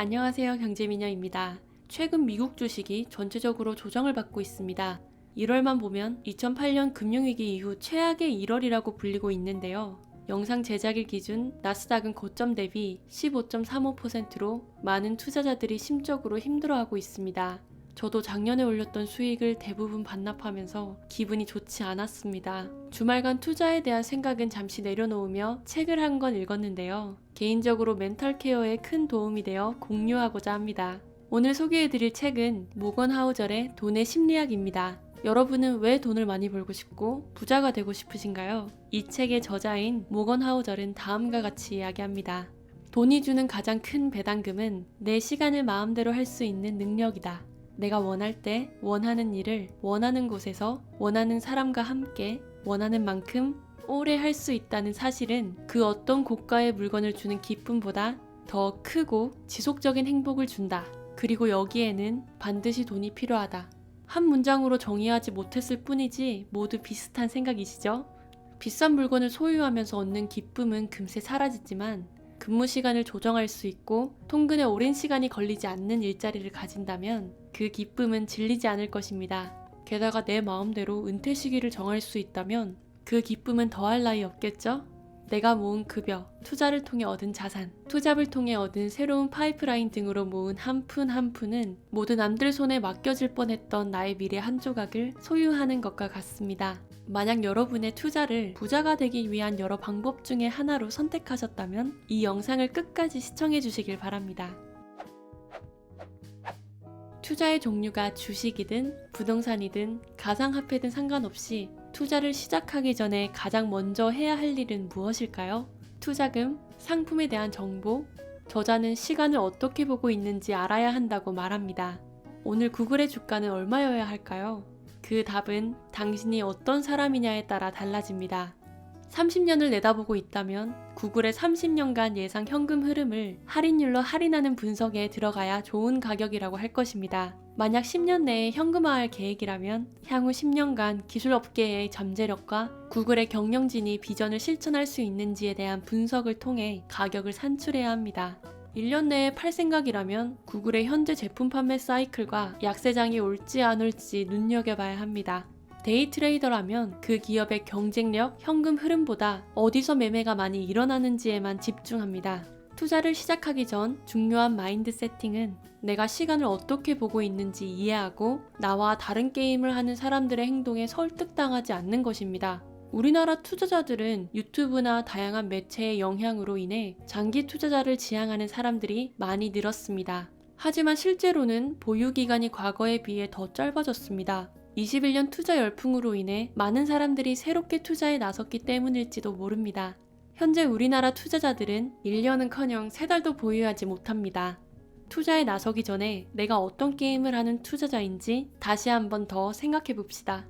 안녕하세요. 경제미녀입니다. 최근 미국 주식이 전체적으로 조정을 받고 있습니다. 1월만 보면 2008년 금융위기 이후 최악의 1월이라고 불리고 있는데요. 영상 제작일 기준 나스닥은 고점 대비 15.35%로 많은 투자자들이 심적으로 힘들어하고 있습니다. 저도 작년에 올렸던 수익을 대부분 반납하면서 기분이 좋지 않았습니다. 주말간 투자에 대한 생각은 잠시 내려놓으며 책을 한 권 읽었는데요. 개인적으로 멘탈 케어에 큰 도움이 되어 공유하고자 합니다. 오늘 소개해드릴 책은 모건 하우절의 돈의 심리학입니다. 여러분은 왜 돈을 많이 벌고 싶고 부자가 되고 싶으신가요? 이 책의 저자인 모건 하우절은 다음과 같이 이야기합니다. 돈이 주는 가장 큰 배당금은 내 시간을 마음대로 할 수 있는 능력이다. 내가 원할 때 원하는 일을 원하는 곳에서 원하는 사람과 함께 원하는 만큼 오래 할 수 있다는 사실은 그 어떤 고가의 물건을 주는 기쁨보다 더 크고 지속적인 행복을 준다. 그리고 여기에는 반드시 돈이 필요하다. 한 문장으로 정의하지 못했을 뿐이지 모두 비슷한 생각이시죠? 비싼 물건을 소유하면서 얻는 기쁨은 금세 사라지지만 근무 시간을 조정할 수 있고 통근에 오랜 시간이 걸리지 않는 일자리를 가진다면 그 기쁨은 질리지 않을 것입니다. 게다가 내 마음대로 은퇴 시기를 정할 수 있다면 그 기쁨은 더할 나위 없겠죠? 내가 모은 급여, 투자를 통해 얻은 자산, 투잡을 통해 얻은 새로운 파이프라인 등으로 모은 한 푼 한 푼은 모두 남들 손에 맡겨질 뻔했던 나의 미래 한 조각을 소유하는 것과 같습니다. 만약 여러분의 투자를 부자가 되기 위한 여러 방법 중에 하나로 선택하셨다면 이 영상을 끝까지 시청해 주시길 바랍니다. 투자의 종류가 주식이든 부동산이든 가상화폐든 상관없이 투자를 시작하기 전에 가장 먼저 해야 할 일은 무엇일까요? 투자금, 상품에 대한 정보, 저자는 시간을 어떻게 보고 있는지 알아야 한다고 말합니다. 오늘 구글의 주가는 얼마여야 할까요? 그 답은 당신이 어떤 사람이냐에 따라 달라집니다. 30년을 내다보고 있다면 구글의 30년간 예상 현금 흐름을 할인율로 할인하는 분석에 들어가야 좋은 가격이라고 할 것입니다. 만약 10년 내에 현금화할 계획이라면 향후 10년간 기술업계의 잠재력과 구글의 경영진이 비전을 실천할 수 있는지에 대한 분석을 통해 가격을 산출해야 합니다. 1년 내에 팔 생각이라면 구글의 현재 제품 판매 사이클과 약세장이 올지 안 올지 눈여겨봐야 합니다. 데이 트레이더라면 그 기업의 경쟁력, 현금 흐름보다 어디서 매매가 많이 일어나는지에만 집중합니다. 투자를 시작하기 전 중요한 마인드 세팅은 내가 시간을 어떻게 보고 있는지 이해하고 나와 다른 게임을 하는 사람들의 행동에 설득당하지 않는 것입니다. 우리나라 투자자들은 유튜브나 다양한 매체의 영향으로 인해 장기 투자자를 지향하는 사람들이 많이 늘었습니다. 하지만 실제로는 보유기간이 과거에 비해 더 짧아졌습니다. 21년 투자 열풍으로 인해 많은 사람들이 새롭게 투자에 나섰기 때문일지도 모릅니다. 현재 우리나라 투자자들은 1년은커녕 3달도 보유하지 못합니다. 투자에 나서기 전에 내가 어떤 게임을 하는 투자자인지 다시 한번 더 생각해 봅시다.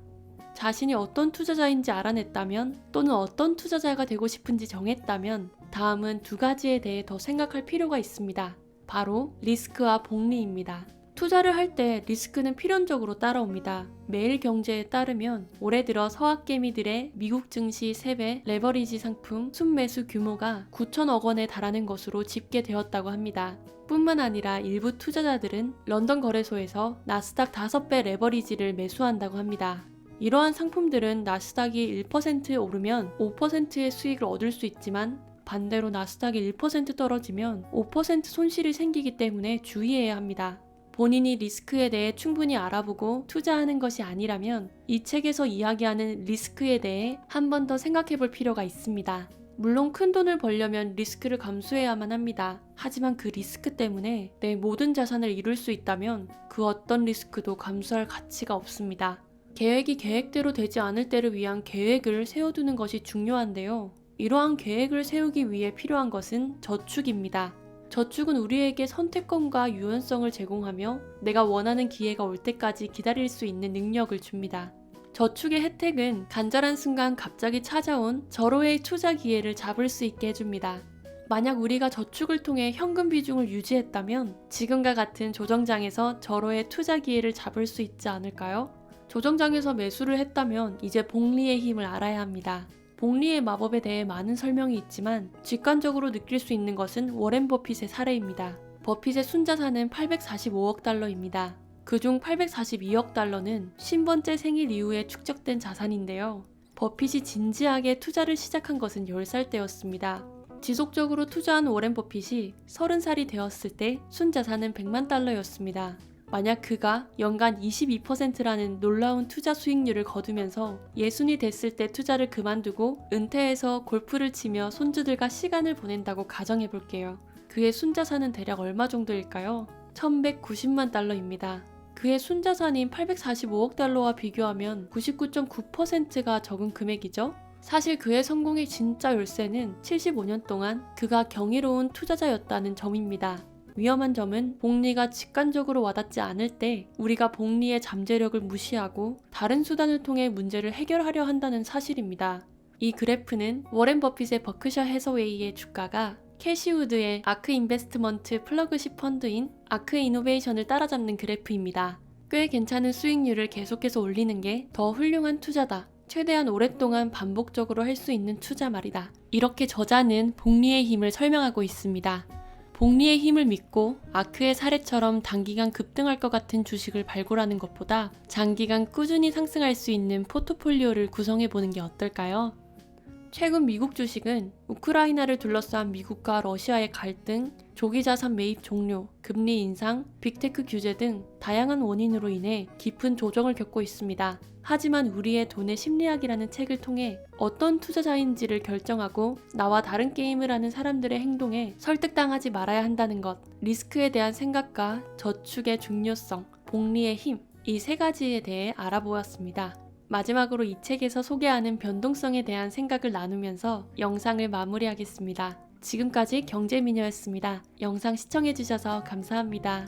자신이 어떤 투자자인지 알아냈다면 또는 어떤 투자자가 되고 싶은지 정했다면 다음은 2가지에 대해 더 생각할 필요가 있습니다. 바로 리스크와 복리입니다. 투자를 할 때 리스크는 필연적으로 따라옵니다. 매일경제에 따르면 올해 들어 서학개미들의 미국 증시 3배 레버리지 상품 순매수 규모가 9천억 원에 달하는 것으로 집계되었다고 합니다. 뿐만 아니라 일부 투자자들은 런던 거래소에서 나스닥 5배 레버리지를 매수한다고 합니다. 이러한 상품들은 나스닥이 1% 오르면 5%의 수익을 얻을 수 있지만 반대로 나스닥이 1% 떨어지면 5% 손실이 생기기 때문에 주의해야 합니다. 본인이 리스크에 대해 충분히 알아보고 투자하는 것이 아니라면 이 책에서 이야기하는 리스크에 대해 한 번 더 생각해 볼 필요가 있습니다. 물론 큰 돈을 벌려면 리스크를 감수해야만 합니다. 하지만 그 리스크 때문에 내 모든 자산을 잃을 수 있다면 그 어떤 리스크도 감수할 가치가 없습니다. 계획이 계획대로 되지 않을 때를 위한 계획을 세워두는 것이 중요한데요. 이러한 계획을 세우기 위해 필요한 것은 저축입니다. 저축은 우리에게 선택권과 유연성을 제공하며 내가 원하는 기회가 올 때까지 기다릴 수 있는 능력을 줍니다. 저축의 혜택은 간절한 순간 갑자기 찾아온 절호의 투자 기회를 잡을 수 있게 해줍니다. 만약 우리가 저축을 통해 현금 비중을 유지했다면 지금과 같은 조정장에서 절호의 투자 기회를 잡을 수 있지 않을까요? 조정장에서 매수를 했다면 이제 복리의 힘을 알아야 합니다. 복리의 마법에 대해 많은 설명이 있지만 직관적으로 느낄 수 있는 것은 워렌 버핏의 사례입니다. 버핏의 순자산은 845억 달러입니다. 그중 842억 달러는 50번째 생일 이후에 축적된 자산인데요. 버핏이 진지하게 투자를 시작한 것은 10살 때였습니다. 지속적으로 투자한 워렌 버핏이 30살이 되었을 때 순자산은 100만 달러였습니다. 만약 그가 연간 22%라는 놀라운 투자 수익률을 거두면서 60이 됐을 때 투자를 그만두고 은퇴해서 골프를 치며 손주들과 시간을 보낸다고 가정해볼게요. 그의 순자산은 대략 얼마 정도일까요? 1190만 달러입니다. 그의 순자산인 845억 달러와 비교하면 99.9%가 적은 금액이죠. 사실 그의 성공의 진짜 열쇠는 75년 동안 그가 경이로운 투자자였다는 점입니다. 위험한 점은 복리가 직관적으로 와닿지 않을 때 우리가 복리의 잠재력을 무시하고 다른 수단을 통해 문제를 해결하려 한다는 사실입니다. 이 그래프는 워렌 버핏의 버크셔 해서웨이의 주가가 캐시우드의 아크 인베스트먼트 플러그십 펀드인 아크 이노베이션을 따라잡는 그래프입니다. 꽤 괜찮은 수익률을 계속해서 올리는 게 더 훌륭한 투자다. 최대한 오랫동안 반복적으로 할 수 있는 투자 말이다. 이렇게 저자는 복리의 힘을 설명하고 있습니다. 복리의 힘을 믿고 아크의 사례처럼 단기간 급등할 것 같은 주식을 발굴하는 것보다 장기간 꾸준히 상승할 수 있는 포트폴리오를 구성해보는 게 어떨까요? 최근 미국 주식은 우크라이나를 둘러싼 미국과 러시아의 갈등, 조기 자산 매입 종료, 금리 인상, 빅테크 규제 등 다양한 원인으로 인해 깊은 조정을 겪고 있습니다. 하지만 우리의 돈의 심리학이라는 책을 통해 어떤 투자자인지를 결정하고 나와 다른 게임을 하는 사람들의 행동에 설득당하지 말아야 한다는 것, 리스크에 대한 생각과 저축의 중요성, 복리의 힘, 이 세 가지에 대해 알아보았습니다. 마지막으로 이 책에서 소개하는 변동성에 대한 생각을 나누면서 영상을 마무리하겠습니다. 지금까지 경제미녀였습니다. 영상 시청해주셔서 감사합니다.